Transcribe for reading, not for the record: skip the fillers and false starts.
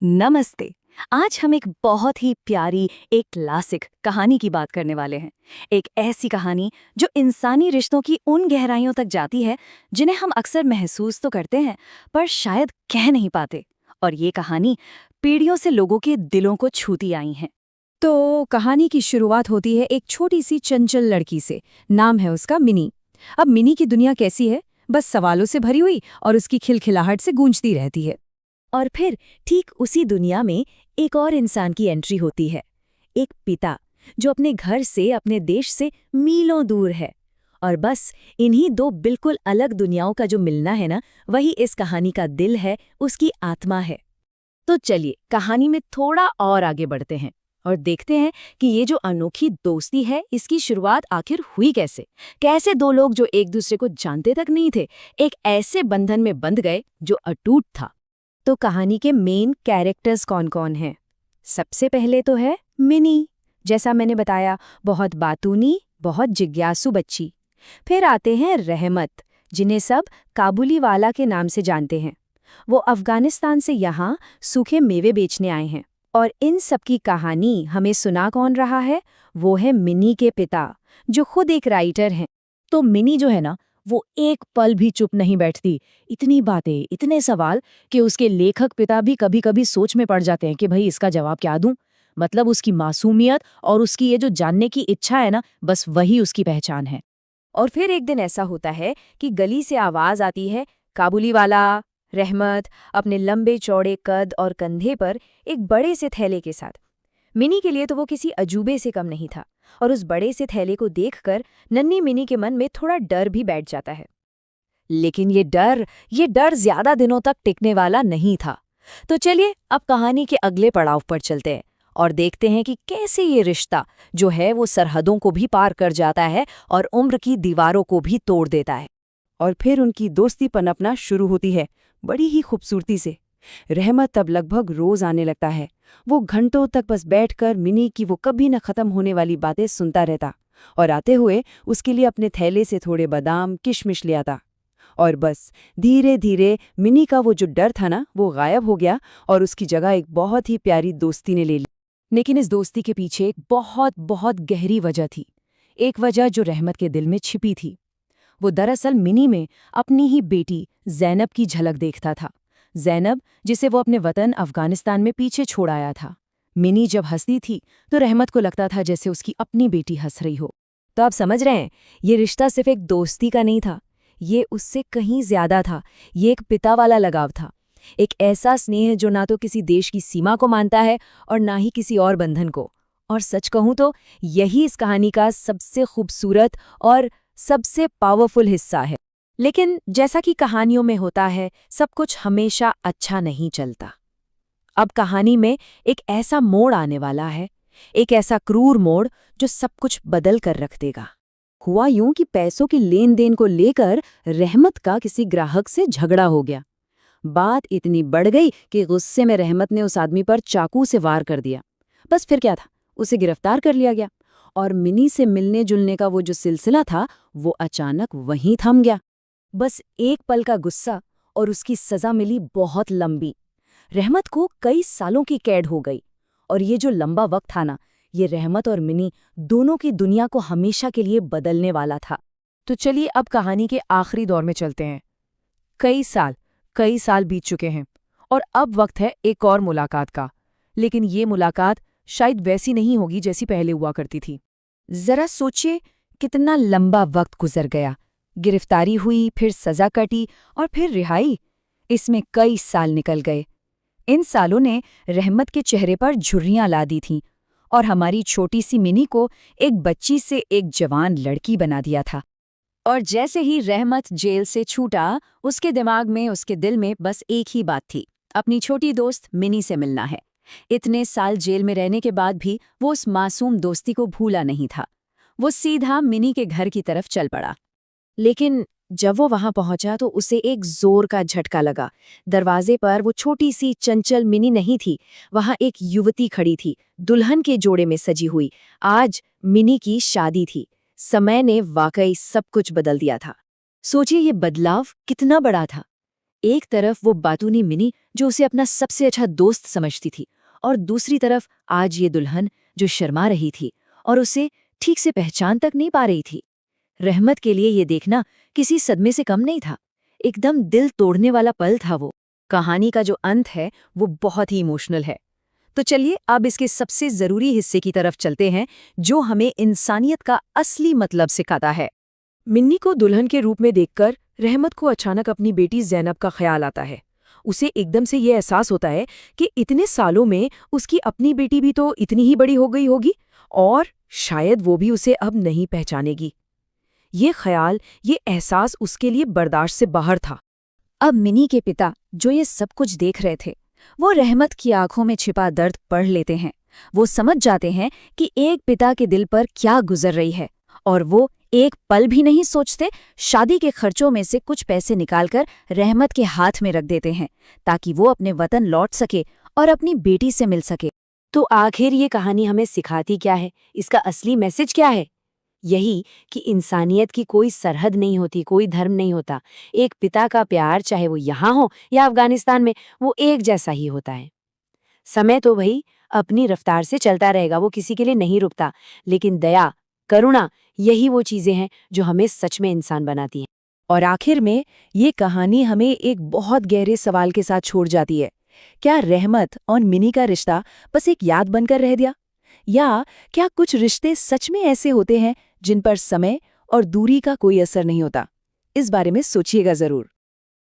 नमस्ते। आज हम एक बहुत ही प्यारी, एक क्लासिक कहानी की बात करने वाले हैं। एक ऐसी कहानी जो इंसानी रिश्तों की उन गहराइयों तक जाती है जिन्हें हम अक्सर महसूस तो करते हैं पर शायद कह नहीं पाते। और ये कहानी पीढ़ियों से लोगों के दिलों को छूती आई है। तो कहानी की शुरुआत होती है एक छोटी सी चंचल लड़की से। नाम है उसका मिनी। अब मिनी की दुनिया कैसी है? बस सवालों से भरी हुई और उसकी खिलखिलाहट से गूंजती रहती है। और फिर ठीक उसी दुनिया में एक और इंसान की एंट्री होती है। एक पिता जो अपने घर से, अपने देश से मीलों दूर है। और बस इन्हीं दो बिल्कुल अलग दुनियाओं का जो मिलना है ना, वही इस कहानी का दिल है, उसकी आत्मा है। तो चलिए कहानी में थोड़ा और आगे बढ़ते हैं और देखते हैं कि ये जो अनोखी दोस्ती है, इसकी शुरुआत आखिर हुई कैसे। कैसे दो लोग जो एक दूसरे को जानते तक नहीं थे, एक ऐसे बंधन में बंध गए जो अटूट था। तो कहानी के मेन कैरेक्टर्स कौन-कौन हैं? सबसे पहले तो है मिनी। जैसा मैंने बताया, बहुत बातूनी, बहुत जिज्ञासु बच्ची। फिर आते हैं रहमत, जिन्हें सब काबुली वाला के नाम से जानते हैं। वो अफगानिस्तान से यहाँ सूखे मेवे बेचने आए हैं। और इन सब की कहानी हमें सुना कौन रहा है? वो है मिनी के पिता, जो खुद एक राइटर हैं। तो मिनी जो है ना, वो एक पल भी चुप नहीं बैठती। इतनी बातें, इतने सवाल कि उसके लेखक पिता भी कभी-कभी सोच में पड़ जाते हैं कि भाई इसका जवाब क्या दूं। मतलब उसकी मासूमियत और उसकी ये जो जानने की इच्छा है ना, बस वही उसकी पहचान है। और फिर एक दिन ऐसा होता है कि गली से आवाज आती है, काबुली वाला रहमत अपने लंबे चौड़े कद और कंधे पर एक बड़े से थैले के साथ। मिनी के लिए तो वो किसी अजूबे से कम नहीं था। और उस बड़े से थैले को देखकर नन्ही मिनी के मन में थोड़ा डर भी बैठ जाता है। लेकिन ये डर ज्यादा दिनों तक टिकने वाला नहीं था। तो चलिए अब कहानी के अगले पड़ाव पर चलते हैं और देखते हैं कि कैसे ये रिश्ता जो है वो सरहदों को भी पार कर जाता है और उम्र की दीवारों को भी तोड़ देता है। और फिर उनकी दोस्ती पनपना शुरू होती है, बड़ी ही खूबसूरती से। रहमत अब लगभग रोज आने लगता है। वो घंटों तक बस बैठकर मिनी की वो कभी न खत्म होने वाली बातें सुनता रहता और आते हुए उसके लिए अपने थैले से थोड़े बादाम किशमिश ले आता। और बस धीरे धीरे मिनी का वो जो डर था ना, वो गायब हो गया और उसकी जगह एक बहुत ही प्यारी दोस्ती ने ले ली। लेकिन इस दोस्ती के पीछे एक बहुत बहुत गहरी वजह थी। एक वजह जो रहमत के दिल में छिपी थी। वो दरअसल मिनी में अपनी ही बेटी ज़ैनब की झलक देखता था। ज़ैनब, जिसे वो अपने वतन अफगानिस्तान में पीछे छोड़ आया था। मिनी जब हंसती थी तो रहमत को लगता था जैसे उसकी अपनी बेटी हंस रही हो। तो आप समझ रहे हैं, ये रिश्ता सिर्फ एक दोस्ती का नहीं था, ये उससे कहीं ज्यादा था। ये एक पिता वाला लगाव था। एक ऐसा स्नेह जो ना तो किसी देश की सीमा को मानता है और ना ही किसी और बंधन को। और सच कहूं तो यही इस कहानी का सबसे खूबसूरत और सबसे पावरफुल हिस्सा है। लेकिन जैसा कि कहानियों में होता है, सब कुछ हमेशा अच्छा नहीं चलता। अब कहानी में एक ऐसा मोड़ आने वाला है, एक ऐसा क्रूर मोड़ जो सब कुछ बदल कर रख देगा। हुआ यूं कि पैसों की लेन देन को लेकर रहमत का किसी ग्राहक से झगड़ा हो गया। बात इतनी बढ़ गई कि गुस्से में रहमत ने उस आदमी पर चाकू से वार कर दिया। बस फिर क्या था, उसे गिरफ्तार कर लिया गया। और मिनी से मिलने जुलने का वो जो सिलसिला था, वो अचानक वहीं थम गया। बस एक पल का गुस्सा और उसकी सजा मिली बहुत लंबी। रहमत को कई सालों की कैद हो गई। और ये जो लंबा वक्त था ना, ये रहमत और मिनी दोनों की दुनिया को हमेशा के लिए बदलने वाला था। तो चलिए अब कहानी के आखिरी दौर में चलते हैं। कई साल बीत चुके हैं और अब वक्त है एक और मुलाकात का। लेकिन ये मुलाकात शायद वैसी नहीं होगी जैसी पहले हुआ करती थी। जरा सोचिए, कितना लंबा वक्त गुजर गया। गिरफ्तारी हुई, फिर सजा कटी और फिर रिहाई। इसमें कई साल निकल गए। इन सालों ने रहमत के चेहरे पर झुर्रियां ला दी थीं और हमारी छोटी सी मिनी को एक बच्ची से एक जवान लड़की बना दिया था। और जैसे ही रहमत जेल से छूटा, उसके दिमाग में, उसके दिल में बस एक ही बात थी, अपनी छोटी दोस्त मिनी से मिलना है। इतने साल जेल में रहने के बाद भी वो उस मासूम दोस्ती को भूला नहीं था। वो सीधा मिनी के घर की तरफ चल पड़ा। लेकिन जब वो वहां पहुंचा तो उसे एक जोर का झटका लगा। दरवाजे पर वो छोटी सी चंचल मिनी नहीं थी, वहां एक युवती खड़ी थी, दुल्हन के जोड़े में सजी हुई। आज मिनी की शादी थी। समय ने वाकई सब कुछ बदल दिया था। सोचिए ये बदलाव कितना बड़ा था। एक तरफ वो बातूनी मिनी जो उसे अपना सबसे अच्छा दोस्त समझती थी, और दूसरी तरफ आज ये दुल्हन जो शर्मा रही थी और उसे ठीक से पहचान तक नहीं पा रही थी। रहमत के लिए ये देखना किसी सदमे से कम नहीं था। एकदम दिल तोड़ने वाला पल था वो। कहानी का जो अंत है वो बहुत ही इमोशनल है। तो चलिए अब इसके सबसे जरूरी हिस्से की तरफ चलते हैं, जो हमें इंसानियत का असली मतलब सिखाता है। मिन्नी को दुल्हन के रूप में देखकर रहमत को अचानक अपनी बेटी ज़ैनब का ख्याल आता है। उसे एकदम से ये एहसास होता है कि इतने सालों में उसकी अपनी बेटी भी तो इतनी ही बड़ी हो गई होगी और शायद वो भी उसे अब नहीं पहचानेगी। ये ख्याल, ये एहसास उसके लिए बर्दाश्त से बाहर था। अब मिनी के पिता जो ये सब कुछ देख रहे थे, वो रहमत की आंखों में छिपा दर्द पढ़ लेते हैं। वो समझ जाते हैं कि एक पिता के दिल पर क्या गुजर रही है, और वो एक पल भी नहीं सोचते शादी के खर्चों में से कुछ पैसे निकालकर रहमत के हाथ में रख देते हैं, ताकि वो अपने वतन लौट सके और अपनी बेटी से मिल सके। तो आखिर ये कहानी हमें सिखाती क्या है? इसका असली मैसेज क्या है? यही कि इंसानियत की कोई सरहद नहीं होती, कोई धर्म नहीं होता। एक पिता का प्यार, चाहे वो यहाँ हो या अफगानिस्तान में, वो एक जैसा ही होता है। समय तो वही अपनी रफ्तार से चलता रहेगा, वो किसी के लिए नहीं रुकता, लेकिन दया, करुणा, यही वो चीजें हैं जो हमें सच में इंसान बनाती हैं। और आखिर में ये कहानी हमें एक बहुत गहरे सवाल के साथ छोड़ जाती है। क्या रहमत और मिनी का रिश्ता बस एक याद बनकर रह गया, या क्या कुछ रिश्ते सच में ऐसे होते हैं जिन पर समय और दूरी का कोई असर नहीं होता? इस बारे में सोचिएगा जरूर।